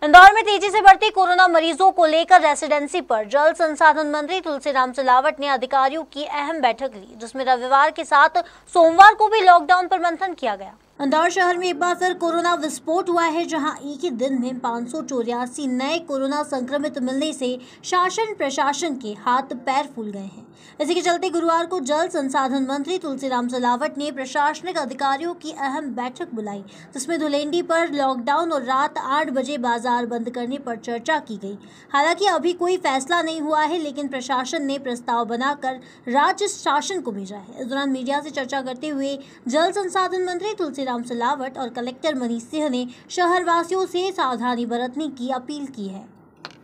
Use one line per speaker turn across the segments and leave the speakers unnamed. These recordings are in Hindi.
इंदौर में तेजी से बढ़ती कोरोना मरीजों को लेकर रेसिडेंसी पर जल संसाधन मंत्री तुलसीराम सिलावट ने अधिकारियों की अहम बैठक ली, जिसमें रविवार के साथ सोमवार को भी लॉकडाउन पर मंथन किया गया। इंदौर शहर में एक बार फिर कोरोना विस्फोट हुआ है, जहां एक ही दिन में 584 नए कोरोना संक्रमित मिलने से शासन प्रशासन के हाथ पैर फूल गए हैं। इसी के चलते गुरुवार को जल संसाधन मंत्री तुलसीराम सिलावट ने प्रशासनिक अधिकारियों की अहम बैठक बुलाई, जिसमें धुलेंडी पर लॉकडाउन और रात 8 बजे बाजार बंद करने पर चर्चा की गई। हालांकि अभी कोई फैसला नहीं हुआ है, लेकिन प्रशासन ने प्रस्ताव बनाकर राज्य शासन को भेजा है। इस दौरान मीडिया से चर्चा करते हुए जल संसाधन मंत्री तुलसीराम सिलावट और कलेक्टर मनीष सिंह ने शहरवासियों से सावधानी बरतने की अपील की है।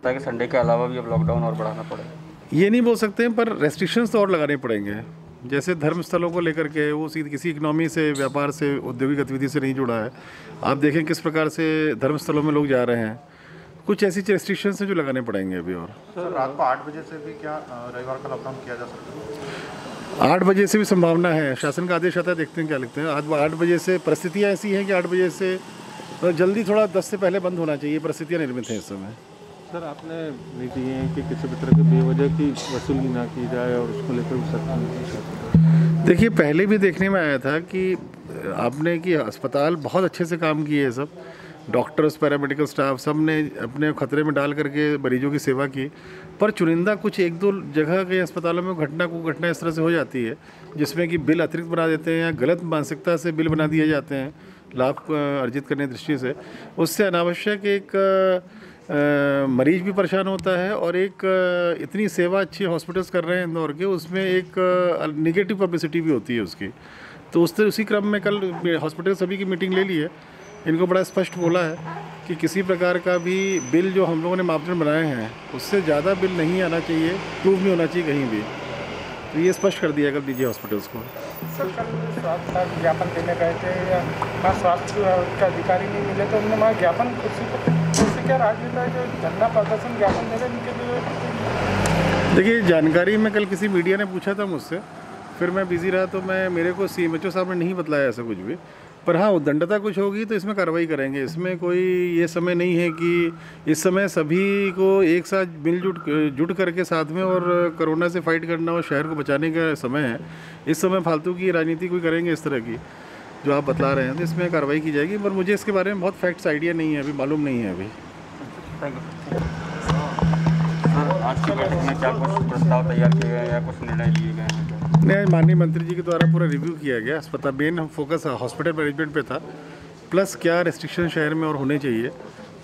ताकि संडे के अलावा भी अब लॉकडाउन और बढ़ाना पड़े,
ये नहीं बोल सकते हैं, पर रेस्ट्रिक्शंस तो और लगाने पड़ेंगे। जैसे धर्म स्थलों को लेकर के वो सीधे किसी इकनॉमी से, व्यापार से, औद्योगिक गतिविधि से नहीं जुड़ा है। आप देखें किस प्रकार से धर्म स्थलों में लोग जा रहे हैं। कुछ ऐसी रेस्ट्रिक्शंस हैं जो लगाने पड़ेंगे अभी। और
सर, रात को 8 बजे से भी क्या रविवार का लॉकडाउन किया जा सकता है?
8 बजे से भी संभावना है। शासन का आदेश आता है, देखते हैं क्या लिखते हैं। आज 8 बजे से परिस्थितियाँ ऐसी हैं कि 8 बजे से तो जल्दी थोड़ा 10 से पहले बंद होना चाहिए। परिस्थितियाँ निर्मित हैं इस समय।
सर, आपने नीति है कि किसी भी तरह की बेवजह की वसूली ना की जाए और उसको लेकर सरकार।
देखिए, पहले भी देखने में आया था कि आपने कि अस्पताल बहुत अच्छे से काम किए, सब डॉक्टर्स, पैरामेडिकल स्टाफ सब ने अपने खतरे में डाल करके मरीजों की सेवा की। पर चुनिंदा कुछ 1-2 जगह के अस्पतालों में घटना इस तरह से हो जाती है, जिसमें कि बिल अतिरिक्त बना देते हैं या गलत मानसिकता से बिल बना दिए जाते हैं लाभ अर्जित करने की दृष्टि से। उससे अनावश्यक एक मरीज भी परेशान होता है और एक इतनी सेवा अच्छी हॉस्पिटल्स कर रहे हैं इंदौर के, उसमें एक नेगेटिव पब्लिसिटी भी होती है उसकी। तो उसी क्रम में कल हॉस्पिटल सभी की मीटिंग ले ली है। इनको बड़ा स्पष्ट बोला है कि किसी प्रकार का भी बिल जो हम लोगों ने मापदंड बनाए हैं उससे ज़्यादा बिल नहीं आना चाहिए, प्रूव नहीं होना चाहिए कहीं भी। तो ये स्पष्ट कर दिया कल निजी हॉस्पिटल्स को।
सर, कल स्वास्थ्य का ज्ञापन देने गए थे या स्वास्थ्य का अधिकारी नहीं मिले तो उन्होंने वहाँ ज्ञापन क्या राजनीति है जो धरना प्रदर्शन ज्ञापन दे रहे हैं उनके लिए?
देखिए, जानकारी में कल किसी मीडिया ने पूछा था मुझसे, फिर मैं बिजी रहा तो मेरे को CMHO साहब ने नहीं बतलाया ऐसा कुछ भी। पर हाँ, उद्दंडता कुछ होगी तो इसमें कार्रवाई करेंगे। इसमें कोई ये समय नहीं है कि इस समय सभी को एक साथ जुट करके साथ में और कोरोना से फाइट करना और शहर को बचाने का समय है। इस समय फालतू की राजनीति कोई करेंगे इस तरह की जो आप बतला रहे हैं, तो इसमें कार्रवाई की जाएगी। पर मुझे इसके बारे में बहुत फैक्ट्स आइडिया नहीं है, अभी मालूम नहीं है अभी।
सर, आज की बैठक में क्या कुछ प्रस्ताव तैयार किए गए या कुछ निर्णय लिए गए हैं?
नहीं, माननीय मंत्री जी के द्वारा पूरा रिव्यू किया गया। अस्पताल मेन फोकस हॉस्पिटल मैनेजमेंट पे था, प्लस क्या रेस्ट्रिक्शन शहर में और होने चाहिए।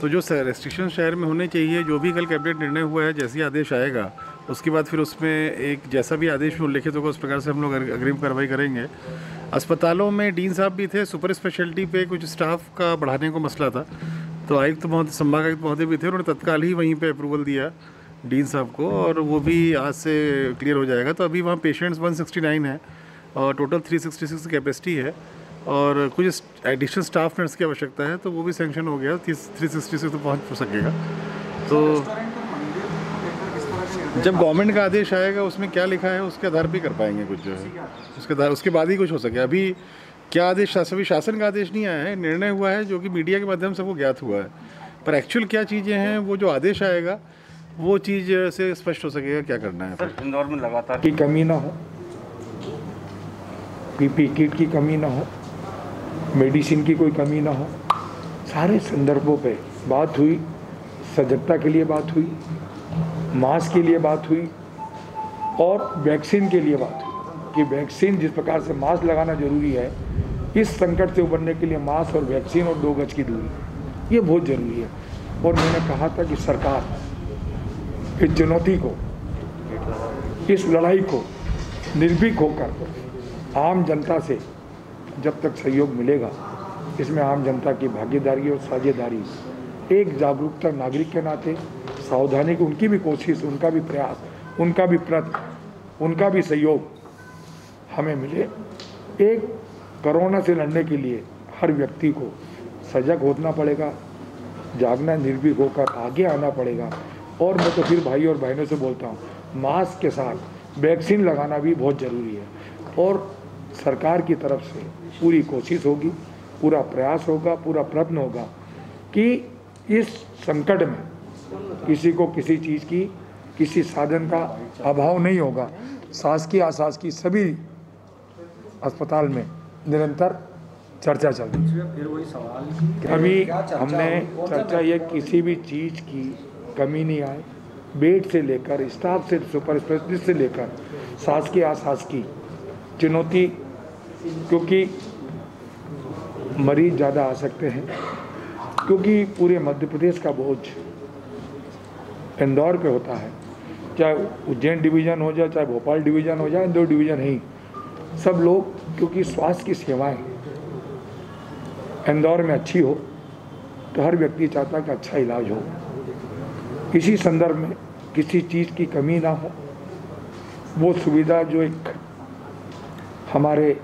तो जो रेस्ट्रिक्शन शहर में होने चाहिए, जो भी कल कैबिनेट निर्णय हुआ है, जैसे आदेश आएगा उसके बाद फिर उसमें एक जैसा भी आदेश में उल्लेखित होगा उस प्रकार से हम लोग अग्रिम कार्रवाई करेंगे। अस्पतालों में डीन साहब भी थे, सुपर स्पेशलिटी पे कुछ स्टाफ का बढ़ाने को मसला था, तो आयुक्त महोदय, संभाग आयुक्त महोदय भी थे, उन्होंने तत्काल ही वहीं पे अप्रूवल दिया डीन साहब को, और वो भी आज से क्लियर हो जाएगा। तो अभी वहाँ पेशेंट्स 169 है और टोटल 366 कैपेसिटी है और कुछ एडिशनल स्टाफ नर्स की आवश्यकता है, तो वो भी सैंक्शन हो गया। 366 तो पहुँच सकेगा। तो जब गवर्नमेंट का आदेश आएगा उसमें क्या लिखा है उसके आधार पर कर पाएंगे कुछ जो है, उसके बाद ही कुछ हो सके। अभी क्या आदेश, सभी शासन का आदेश नहीं आया है, निर्णय हुआ है जो कि मीडिया के माध्यम से वो ज्ञात हुआ है। पर एक्चुअल क्या चीज़ें हैं वो जो आदेश आएगा वो चीज़ से स्पष्ट हो सकेगा क्या करना है।
सर, इंदौर में लगातार
की कमी ना हो, PPE किट की कमी ना हो, मेडिसिन की कोई कमी ना हो, सारे संदर्भों पे बात हुई। सजगता के लिए बात हुई, मास्क के लिए बात हुई और वैक्सीन के लिए बात हुई कि वैक्सीन जिस प्रकार से मास्क लगाना जरूरी है, इस संकट से उबरने के लिए मास्क और वैक्सीन और 2 गज की दूरी ये बहुत ज़रूरी है। और मैंने कहा था कि सरकार इस चुनौती को, इस लड़ाई को निर्भीक होकर आम जनता से जब तक सहयोग मिलेगा, इसमें आम जनता की भागीदारी और साझेदारी, एक जागरूकता नागरिक के नाते सावधानी की उनकी भी कोशिश, उनका भी प्रयास, उनका भी प्रयत्न, उनका भी सहयोग हमें मिले। एक कोरोना से लड़ने के लिए हर व्यक्ति को सजग होना पड़ेगा, जागना, निर्भीक होकर आगे आना पड़ेगा। और मैं तो फिर भाई और बहनों से बोलता हूँ, मास्क के साथ वैक्सीन लगाना भी बहुत ज़रूरी है। और सरकार की तरफ से पूरी कोशिश होगी, पूरा प्रयास होगा, पूरा प्रयत्न होगा कि इस संकट में किसी को किसी चीज़ की, किसी साधन का अभाव नहीं होगा। शासकीय अशासकीय सभी अस्पताल में निरंतर चर्चा चल रही है।
फिर वही सवाल कि
अभी
क्या चर्चा
हमने
होगी?
चर्चा ये किसी भी चीज़ की कमी नहीं आए, बेड से लेकर स्टाफ से सुपर स्पेशलिस्ट से लेकर शासकीय अशासकीय चुनौती, क्योंकि मरीज ज़्यादा आ सकते हैं, क्योंकि पूरे मध्य प्रदेश का बोझ इंदौर पे होता है। चाहे उज्जैन डिवीज़न हो जाए, चाहे भोपाल डिवीज़न हो जाए, दो डिवीज़न है ही। सब लोग, क्योंकि स्वास्थ्य की सेवाएं इंदौर में अच्छी हो तो हर व्यक्ति चाहता है कि अच्छा इलाज हो। इसी संदर्भ में किसी चीज़ की कमी ना हो, वो सुविधा जो एक हमारे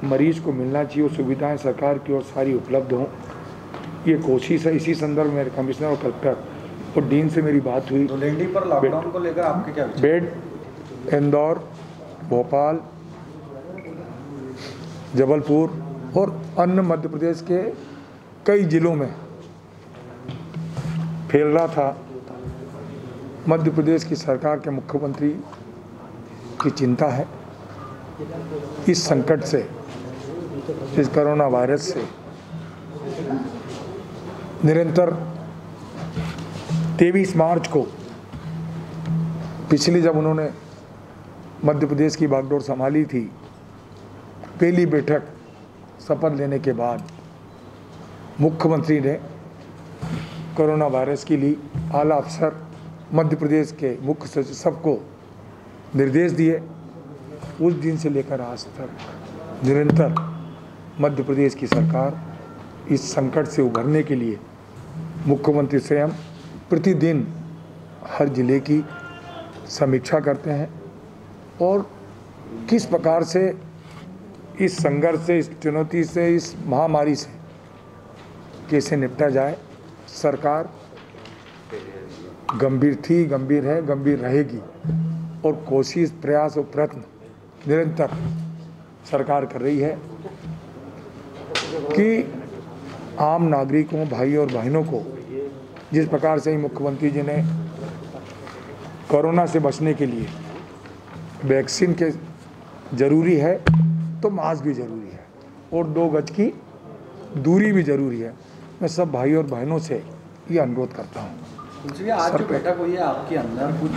मरीज को मिलना चाहिए, वो सुविधाएं सरकार की ओर सारी उपलब्ध हों, ये कोशिश है। इसी संदर्भ में कमिश्नर और कलेक्टर और डीन से मेरी बात हुई।
धुलेंडी पर लॉकडाउन को लेकर आपके क्या विचार?
बेड इंदौर, भोपाल, जबलपुर और अन्य मध्य प्रदेश के कई जिलों में फैल रहा था। मध्य प्रदेश की सरकार के मुख्यमंत्री की चिंता है इस संकट से, इस कोरोना वायरस से। निरंतर 23 मार्च को पिछली जब उन्होंने मध्य प्रदेश की बागडोर संभाली थी, पहली बैठक शपथ लेने के बाद मुख्यमंत्री ने कोरोना वायरस के लिए आला अफसर मध्य प्रदेश के मुख्य सचिव सबको निर्देश दिए। उस दिन से लेकर आज तक निरंतर मध्य प्रदेश की सरकार इस संकट से उभरने के लिए मुख्यमंत्री स्वयं प्रतिदिन हर जिले की समीक्षा करते हैं और किस प्रकार से इस संघर्ष से, इस चुनौती से, इस महामारी से कैसे निपटा जाए। सरकार गंभीर थी, गंभीर है, गंभीर रहेगी और कोशिश, प्रयास और प्रयत्न निरंतर सरकार कर रही है कि आम नागरिकों, भाई और बहनों को जिस प्रकार से मुख्यमंत्री जी ने कोरोना से बचने के लिए वैक्सीन के ज़रूरी है तो मास्क भी ज़रूरी है और 2 गज की दूरी भी ज़रूरी है। मैं सब भाई और बहनों से ये अनुरोध करता हूँ।
आज जो बैठक हुई है आपके अंदर कुछ